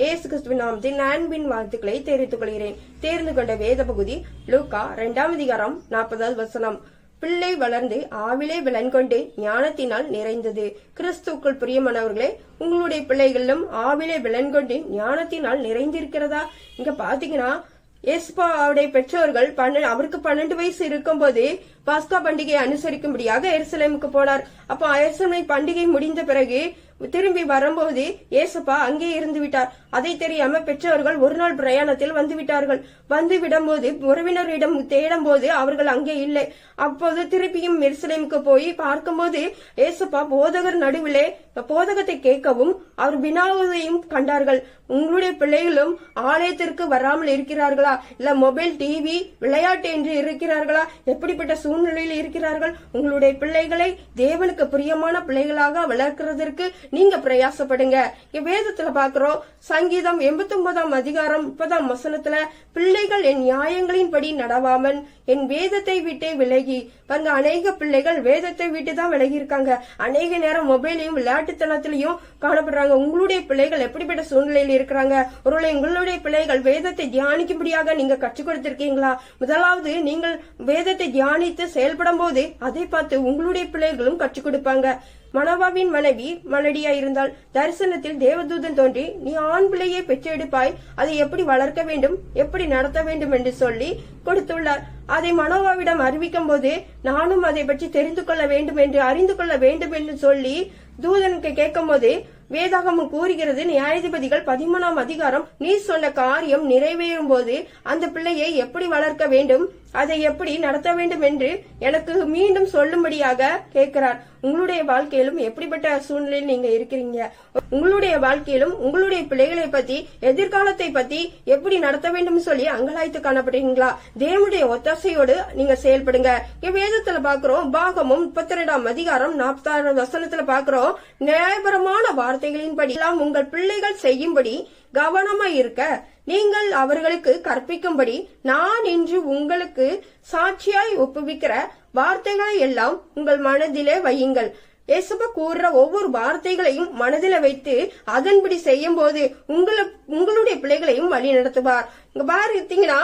இயேசு கிறிஸ்துவின் நாமத்தில் அன்பின் வாழ்த்துக்களை தெரிவித்துக் கொள்கிறேன். தேர்ந்து கொண்ட வேத பகுதி லூக்கா 2ஆம் அதிகாரம் 40வது வசனம். பிள்ளை வளர்ந்து ஆவிலே பலன் கொண்டு ஞானத்தினால் நிறைந்தது. கிறிஸ்துக்குள் பிரியமானவர்களே, உங்களுடைய பிள்ளைகளிலும் ஆவிலே பலன் கொண்டு ஞானத்தினால் நிறைந்திருக்கிறதா? இங்க பாத்தீங்கன்னா ஏசுப்பா அவருடைய பெற்றோர்கள் அவருக்கு 12 வயசு இருக்கும் போது பாஸ்கா பண்டிகையை அனுசரிக்கும்படியாக எருசலேமுக்கு போனார். அப்ப எருசலேம் பண்டிகை முடிந்த பிறகு திரும்பி வரும்போது ஏசப்பா அங்கே இருந்து விட்டார். அதை தெரியாம பெற்றோர்கள் ஒரு நாள் பிரயாணத்தில் வந்து விட்டார்கள். வந்து விடும்போது உறவினரிடம் தேடும் போது அவர்கள் அங்கே இல்லை. அப்போது திருப்பியும் எருசலேமுக்கு போய் பார்க்கும்போது ஏசப்பா போதகர் நடுவிலே போதகத்தை கேட்கவும் அவர் வினாவதையும் கண்டார்கள். உங்களுடைய பிள்ளைகளும் ஆலயத்திற்கு வராமல் இருக்கிறார்களா? இல்ல மொபைல், டிவி, விளையாட்டு என்று இருக்கிறார்களா? எப்படிப்பட்ட சூழ்நிலையில் இருக்கிறார்கள்? உங்களுடைய பிள்ளைகளை தேவனுக்கு பிரியமான பிள்ளைகளாக வளர்க்கிறதற்கு நீங்க பிரயாசப்படுங்க. வேதத்துல பாக்குறோம், சங்கீதம் 89ஆம் அதிகாரம் 30ஆம் வசனத்துல, பிள்ளைகள் என் நியாயங்களின்படி நடவாமல் என் வேதத்தை விட்டே விலகி. பாருங்க, அநேக பிள்ளைகள் வேதத்தை விட்டு தான் விலகி இருக்காங்க. அநேக நேரம் மொபைலையும் விளையாட்டுத்தனத்திலையும் காணப்படுறாங்க. உங்களுடைய பிள்ளைகள் எப்படிப்பட்ட சூழ்நிலையில் இருக்கிறாங்க? ஒருவேளை உங்களுடைய பிள்ளைகள் வேதத்தை தியானிக்கும்படியாக நீங்க கற்றுக் கொடுத்திருக்கீங்களா? முதலாவது நீங்கள் வேதத்தை தியானித்து செயல்படும் போது அதை பார்த்து உங்களுடைய பிள்ளைகளும் கற்றுக் கொடுப்பாங்க. மனோவாவின் மனைவி மலடியா இருந்தால் தரிசனத்தில் தேவதூதன் தோன்றி, நீ ஆண் பிள்ளையை பெற்றெடுப்பாய், அதை எப்படி வளர்க்க வேண்டும், எப்படி நடத்த வேண்டும் என்று சொல்லி கொடுத்துள்ளார். அதை மனோவாவிடம் அறிவிக்கும் போது, நானும் அதை பற்றி தெரிந்து கொள்ள வேண்டும் என்று அறிந்து கொள்ள வேண்டும் என்று சொல்லி தூதனுக்கு கேட்கும் போது வேதாகமம் கூறுகிறது, நியாயாதிபதிகள் 13ஆம் அதிகாரம், நீ சொன்ன காரியம் நிறைவேறும் போது அந்த பிள்ளையை எப்படி வளர்க்க வேண்டும், அதை எப்படி நடத்த வேண்டும் என்று எனக்கு மீண்டும் சொல்லும்படியாக கேட்கிறார். உங்களுடைய வாழ்க்கையிலும் எப்படிப்பட்ட சூழ்நிலையில் நீங்க இருக்கிறீங்க? உங்களுடைய வாழ்க்கையிலும் உங்களுடைய பிள்ளைகளை பத்தி, எதிர்காலத்தை பத்தி எப்படி நடத்த வேண்டும் சொல்லி அங்கலாய்த்து காணப்படுறீங்களா? தேவனுடைய ஒத்தாசையோடு நீங்க செயல்படுங்க. வேதத்துல பாக்குறோம், பாகமும் 32ஆம் அதிகாரம் 46 வசனத்துல பாக்குறோம், நியாயபரமான வார்த்தைகளின்படி எல்லாம் உங்கள் பிள்ளைகள் செய்யும்படி கவனமாய் இருக்க நீங்கள் அவர்களுக்கு கற்பிக்கும்படி நான் இன்று உங்களுக்கு சாட்சியாய் ஒப்புவிக்கிற வார்த்தைகளை எல்லாம் உங்கள் மனதிலே வையுங்கள். ஏசப்பா கூறுற ஒவ்வொரு வார்த்தைகளையும் மனதில வைத்து அதன்படி செய்யும் போது உங்களுடைய பிள்ளைகளையும் வழி நடத்துவார். இங்க பாத்தீங்கன்னா,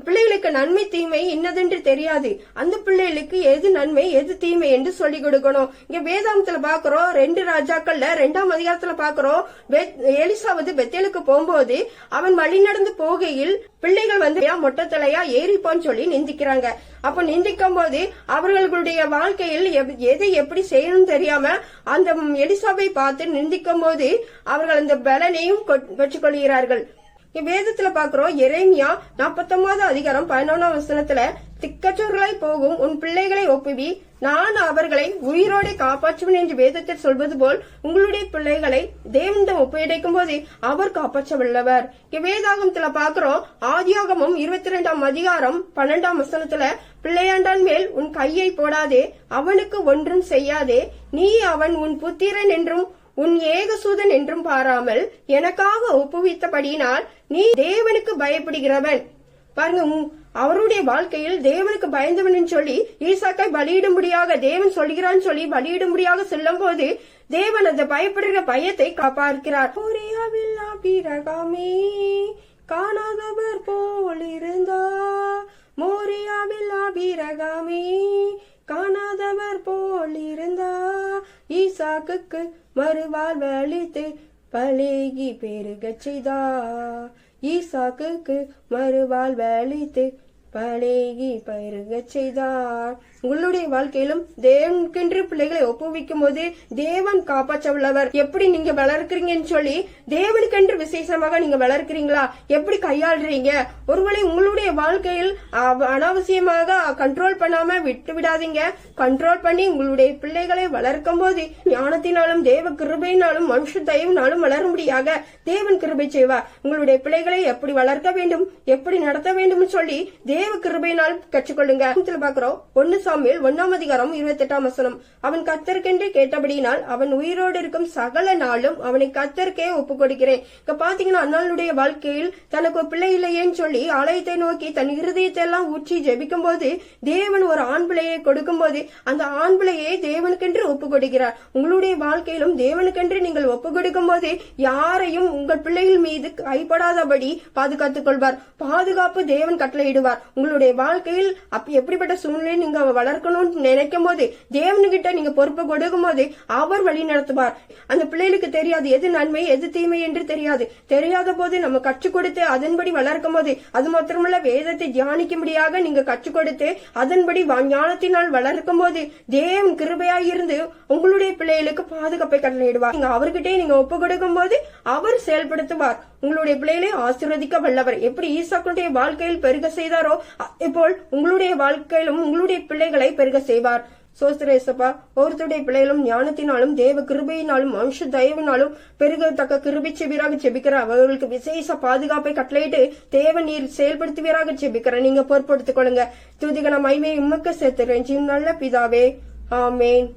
பிள்ளைகளுக்கு நன்மை தீமை இன்னதென்று தெரியாது. அந்த பிள்ளைகளுக்கு எது நன்மை எது தீமை என்று சொல்லிக் கொடுக்கணும். இங்க வேதாந்தத்துல பாக்குறோம், 2 ராஜாக்கள்ல 2ஆம் அதிகாரத்துல பாக்குறோம், எலிசாவது பெத்தேலுக்கு போகும்போது அவன் வழி நடந்து போகையில் பிள்ளைகள் வந்து மொட்டை தலையா ஏறிப்பான்னு சொல்லி நிந்திக்கிறாங்க. அப்ப நிந்திக்கும் போது அவர்களுடைய வாழ்க்கையில் எதை எப்படி செய்யணும் தெரியாம அந்த எலிசாவை பார்த்து நிந்திக்கும் போது அவர்கள் அந்த பலனையும் பெற்றுக்கொள்கிறார்கள். வேதத்துல பாக்குறோம், எரேமியா 49ஆம் அதிகாரம் 11ஆம் வசனத்துல, திக்கற்றவர்களாய் போகும் உன் பிள்ளைகளை ஒப்புவி, நான் அவர்களை உயிரோடு காப்பாற்றுவேன் என்று வேதத்தில் சொல்வது போல் உங்களுடைய பிள்ளைகளை தேவனிடம் ஒப்படைக்கும் போது அவர் காப்பாற்ற வல்லவர். வேதாகமத்துல பாக்குறோம், ஆதியாகமம் 22ஆம் அதிகாரம் 12ஆம் வசனத்துல, பிள்ளையாண்டான் மேல் உன் கையை போடாதே, அவனுக்கு ஒன்றும் செய்யாதே, நீ அவன் உன் புத்திரன் என்றும் உன் ஏகசூதன் என்றும் பாராமல் எனக்காக ஒப்புவித்தபடியினால் நீ தேவனுக்கு பயப்படுகிறவன். பாருங்க, அவருடைய வாழ்க்கையில் தேவனுக்கு பயந்தவன் சொல்லி ஈசாக்கை பலியிடும்படியாக தேவன் சொல்கிறான்னு சொல்லி பலியிடும்படியாக சொல்லும் போது தேவன் அந்த பயப்படுகிற பயத்தை காப்பாற்கிறார். காணாதவர் போல் இருந்தா, மோரியாவில் ஆபிரகாமே காணாதவர் போல் இருந்தா, ஈசாக்குக்கு மறுவாழ்வு அளித்து பழகி பெருகச் செய்தா, ஈசாக்குக்கு மறுவாழ்வு அளித்து பழகி பெருகச் செய்தார். உங்களுடைய வாழ்க்கையிலும் தேவனுக்கென்று பிள்ளைகளை ஒப்புவிக்கும் போது தேவன் காப்பாற்ற உள்ளவர். எப்படி நீங்க வளர்க்கிறீங்கன்னு சொல்லி தேவனுக்கென்று விசேஷமாக நீங்க வளர்க்கிறீங்களா? எப்படி கையாளுறீங்க? ஒருவேளை உங்களுடைய வாழ்க்கையில் அனாவசியமாக கண்ட்ரோல் பண்ணாம விட்டு விடாதீங்க. கண்ட்ரோல் பண்ணி உங்களுடைய பிள்ளைகளை வளர்க்கும் போது ஞானத்தினாலும் தேவ கிருபையினாலும் மனுஷ தயவுனாலும் வளரும்படியாக தேவன் கிருபை செய்வார். உங்களுடைய பிள்ளைகளை எப்படி வளர்க்க வேண்டும், எப்படி நடத்த வேண்டும் சொல்லி தேவ கிருபையினால் கற்றுக்கொள்ளுங்க. பாக்குறோம் 1 சாமுவேல் 1:28 அவன் கர்த்தருக்கென்று கேட்டபடியினால் அவன் உயிரோடு இருக்கும் சகல நாளும் அவனை கர்த்தருக்கே ஒப்பு கொடுக்கிறேன். இங்க பாத்தீங்கன்னா அண்ணாளுடைய வாழ்க்கையில் தனக்கு ஒரு பிள்ளை இல்லையேன்னு சொல்லி ஆலயத்தை நோக்கி தன் இருதயத்தை எல்லாம் ஊற்றி ஜெபிக்கும் போது தேவன் ஒரு ஆண் பிள்ளையை கொடுக்கும் போது அந்த ஆண் பிள்ளையை தேவனுக்கென்று ஒப்பு கொடுக்கிறார். உங்களுடைய வாழ்க்கையிலும் தேவனுக்கென்று நீங்கள் ஒப்பு கொடுக்கும் போது யாரையும் உங்கள் பிள்ளைகள் மீது கைப்படாதபடி பாதுகாத்துக் கொள்வார். பாதுகாப்பு தேவன் கட்டளையிடுவார். உங்களுடைய வாழ்க்கையில் எப்படிப்பட்ட சூழ்நிலை நீங்க வளர்க்கணும்னு நினைக்கும் போது தேவனுக்கிட்ட நீங்க பொறுப்பை கொடுக்கும் போது அவர் வழி நடத்துவார். அந்த பிள்ளைகளுக்கு தெரியாது எது நன்மை எது தீமை என்று தெரியாத போது நம்ம கற்றுக் கொடுத்து அதன்படி வளர்க்கும் போது, அது மாத்திரமல்ல வேதத்தை தியானிக்கும்படியாக நீங்க கற்றுக் கொடுத்து அதன்படி ஞானத்தினால் வளர்க்கும் போது தேவன் கிருபையாயிருந்து உங்களுடைய பிள்ளைகளுக்கு பாதுகாப்பை கட்டளையிடுவார். நீங்க அவர்கிட்டே நீங்க ஒப்பு கொடுக்கும் போது அவர் செயல்படுத்துவார். உங்களுடைய பிள்ளைகளை ஆசீர்வதிக்க வல்லவர். எப்படி ஈசாக்குடைய வாழ்க்கையில் பெருக செய்தாரோ அதேபோல் உங்களுடைய வாழ்க்கையிலும் உங்களுடைய பிள்ளைகளை பெருக செய்வார். சோஸ்திரேசப்பா, ஒருத்தருடைய பிள்ளைகளும் ஞானத்தினாலும் தேவ கிருபையினாலும் மனுஷ தயவினாலும் பெருகத்தக்க கிருபை செவிராக செபிக்கிற அவர்களுக்கு விசேஷ பாதுகாப்பை கட்டளையிட்டு தேவ நீர் செயல்படுத்துவீராக செபிக்கிற நீங்க பொறுப்படுத்திக் கொள்ளுங்க. துதிகன மைமை உமக்கு சேர்த்துறேன் நல்ல பிதாவே, ஆமேன்.